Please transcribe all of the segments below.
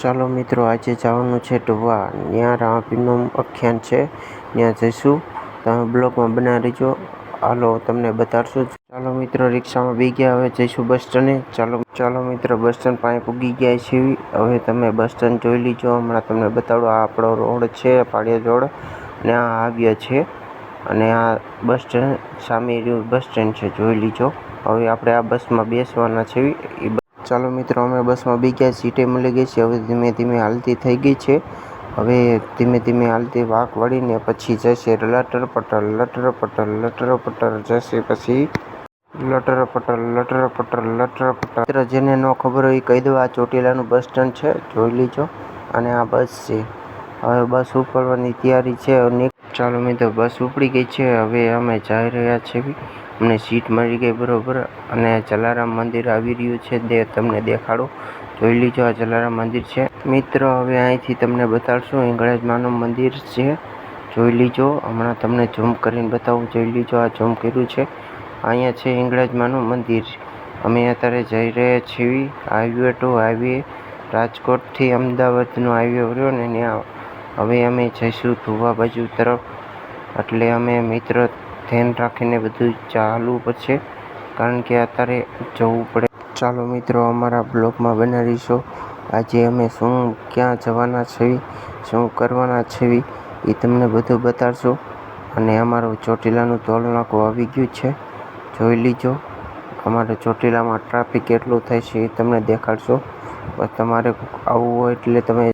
ચાલો મિત્રો, આજે જવાનું છે ઢોવા. ત્યાં રામાપીરનું આખ્યાન છે, ત્યાં જઈશું. તમે બ્લોગમાં બનાવી રહીજો. હાલો, તમને બતાડશું. ચાલો મિત્રો, રિક્ષામાં બેસી ગયા, હવે જઈશું બસ સ્ટેન્ડે. ચાલો મિત્રો, બસ સ્ટેન્ડ પાસે પૂગી ગયા છીએ. હવે તમે બસ સ્ટેન્ડ જોઈ લીજો. હમણાં તમને બતાડું. આ આપણો રોડ છે, પાળિયા રોડ, અને આ આવ્યા છે, અને આ બસ સ્ટેન્ડ સામે બસ સ્ટેન્ડ છે, જોઈ લીજો. હવે આપણે આ બસમાં બેસવાના છે. ચાલો મિત્રો, અમે બસમાં બેસી ગયા, સીટે મળી ગઈ છે. હવે ધીમે ધીમે હાલતી થઈ ગઈ છે. હવે ધીમે ધીમે હાલતી વાંક વળીને પછી જશે લટર પટર લટર પટર લટર પટર જશે. પછી લટર પટર લટર પટર લટર પટર. જેને ન ખબર હોય એ કહી દો, આ ચોટીલાનું બસ સ્ટેન્ડ છે, જોઈ લીજો. અને આ બસ છે. હવે બસ ઉપડવાની તૈયારી છે. ચાલો મિત્રો, બસ ઉપડી ગઈ છે. હવે અમે જઈ રહ્યા છીએ. અમને સીટ મળી ગઈ બરોબર. અને જલારામ મંદિર આવી રહ્યું છે, તમને દેખાડો. જોઈ લીજો, આ જલારામ મંદિર છે મિત્રો. હવે અહીંથી તમને બતાડશું. હિંગળાજ માનું મંદિર છે, જોઈ લીજો. હમણાં તમને ઝૂમ કરીને બતાવું. જોઈ લીજો, આ ઝૂમ કર્યું છે. અહીંયા છે હિંગળાજ માનું મંદિર. અમે અત્યારે જઈ રહ્યા છીએ હાઈવે ટુ હાઈવે, રાજકોટથી અમદાવાદનો હાઈવે રહ્યો ને ત્યાં. હવે અમે જઈશું ઢોવા બાજુ તરફ. એટલે અમે મિત્ર ધ્યાન રાખીને બધું ચાલવું પડશે, કારણ કે અત્યારે જવું પડે. ચાલો મિત્રો, અમારા બ્લોગમાં બનાવીશું. આજે અમે ક્યાં જવાના છીએ, શું કરવાના છીએ, એ તમને બધું બતાડશું. અને અમારું ચોટીલાનું ટોલ નાકું આવી ગયું છે, જોઈ લીજો. અમારે ચોટીલામાં ટ્રાફિક કેટલું થાય છે એ તમને દેખાડશો. બસ તમારે આવવું હોય એટલે તમે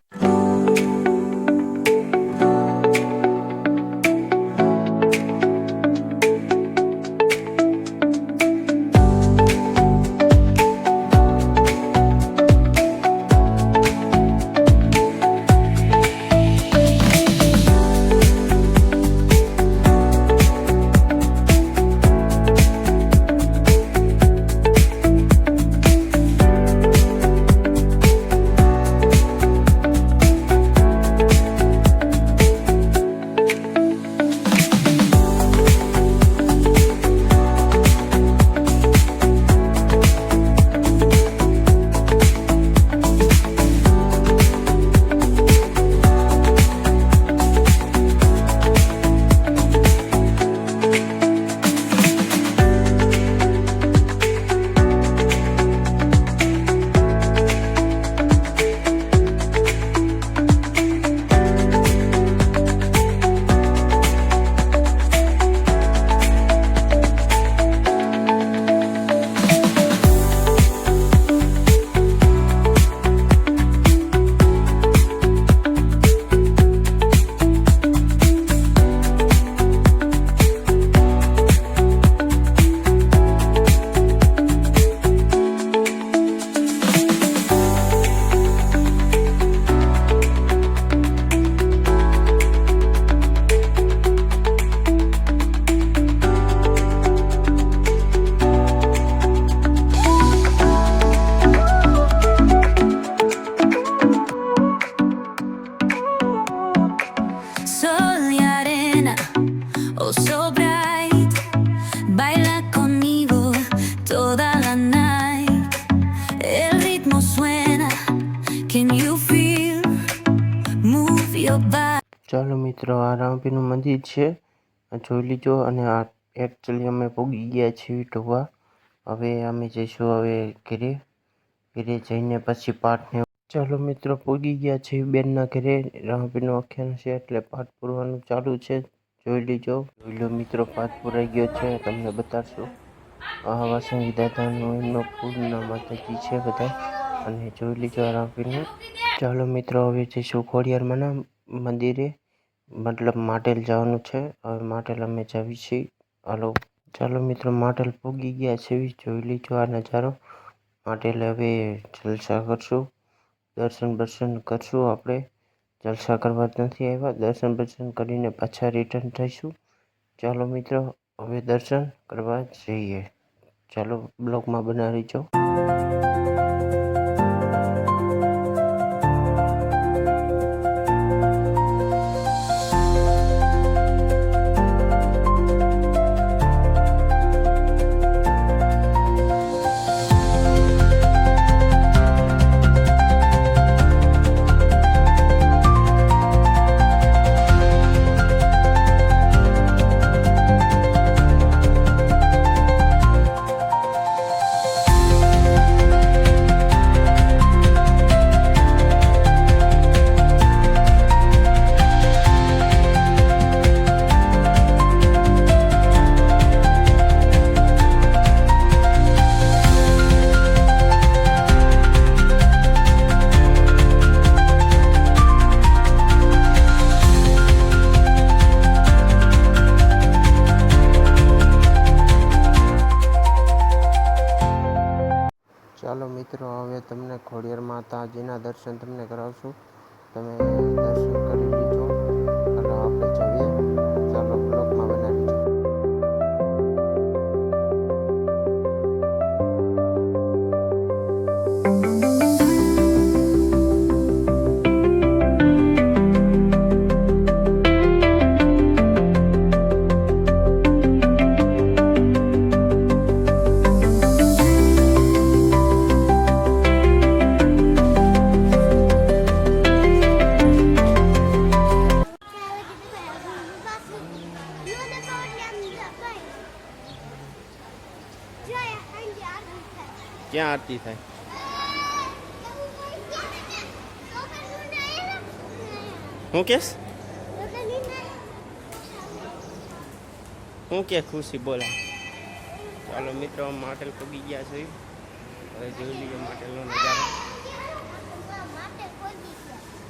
ચાલો મિત્રો, આ રામાપીરનું મંદિર છે, જોઈ લીજો. અને આ એકચ્યુઅલી અમે પૂગી ગયા છીએ ઢોવા. હવે અમે જઈશું ઘરે જઈને પછી પાઠને. ચાલો મિત્રો, પૂગી ગયા છીએ બેનના ઘરે. રામાપીરનું આખ્યાન છે એટલે પાઠ પૂરવાનું ચાલુ છે, જોઈ લીજો. જોઈ લો મિત્રો, પાઠ પૂરાઈ ગયો છે, તમને બતાડશું. આ વાસંગી દાદાનો એમનો પૂરના માતાજી છે બધા. અને જોઈ લીજો આ રામાપીરનું. ચાલો મિત્રો, હવે જઈશું ખોડિયારમાંના મંદિરે, મતલબ માટેલ જવાનું છે. હવે માટેલ અમે જાવી છીએ. હાલો, ચાલો મિત્રો, માટેલ પૂગી ગયા છે, જોઈ લીજો આ નજારો. માટેલ હવે જલસા કરશું, દર્શન કરશું. આપણે જલસા કરવા નથી આવ્યા, દર્શન કરીને પાછા રિટર્ન થઈશું. ચાલો મિત્રો, હવે દર્શન કરવા જઈએ. ચાલો, બ્લોગમાં બનાવી રહીજો. તમને ખોડિયાર માતાજીના દર્શન તમને કરાવશું. તમે દર્શન કરી લીજો. ચાલો આપણે જઈએ. ચાલો બ્લોગમાં બનાવી લીજો. ક્યાં આરતી થાય? હું કેસ હું કે ખુશી બોલા. ચાલો મિત્રો માટેલ પગી ગયા છે. હવે જોઈ લઈએ માટેલનો નજારો.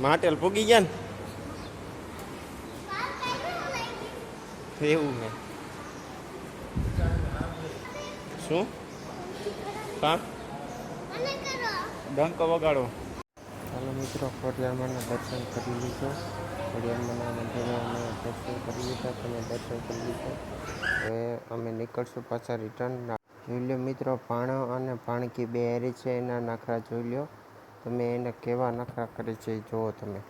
માટેલ પગી ગયા ને એવું હે શું? હા ડંકો વગાડો. ચાલો મિત્રો ખોડિયારમાંના દર્શન કરી લીધો. ખોડિયારમાંના મંદિરમાં અમે દર્શન કરી લીધા. તમે દર્શન કરી લીધો. હવે અમે નીકળશું પાછા રિટર્ન. જોઈ લો મિત્રો પાણા અને પાણકી બે હેરી છે. એના નખરા જોઈ લો તમે. એને કેવા નખરા કરે છે જુઓ તમે.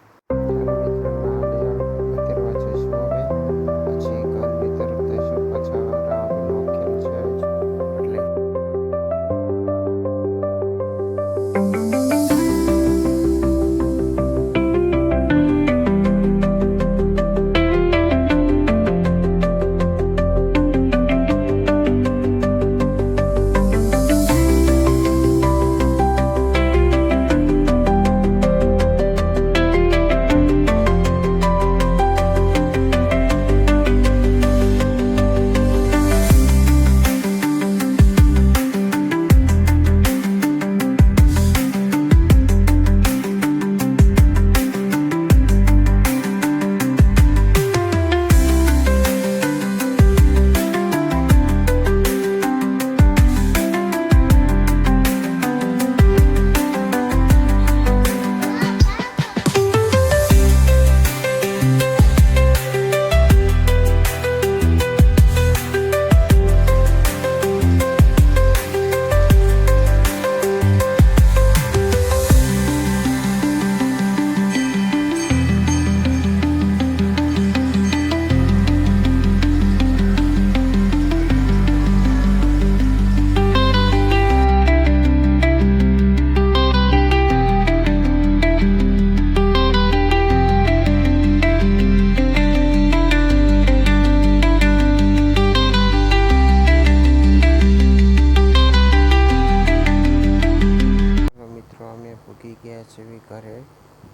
ઘરે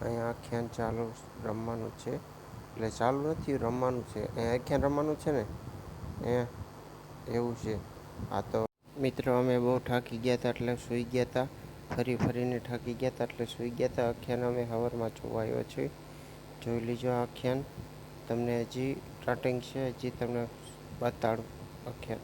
અહીંયા આખ્યાન ચાલુ રમવાનું છે. એટલે ચાલુ નથી રમવાનું છે. અહીંયા આખ્યાન રમવાનું છે ને અહીંયા એવું છે. આ તો મિત્રો અમે બહુ થાકી ગયા હતા એટલે સૂઈ ગયા હતા. ફરીને થાકી ગયા હતા એટલે સૂઈ ગયા હતા. આખ્યાન અમે સવારમાં જોવા આવ્યો છે. જોઈ લીજો આખ્યાન. તમને હજી સ્ટાર્ટિંગ છે. હજી તમને બતાડું આખ્યાન.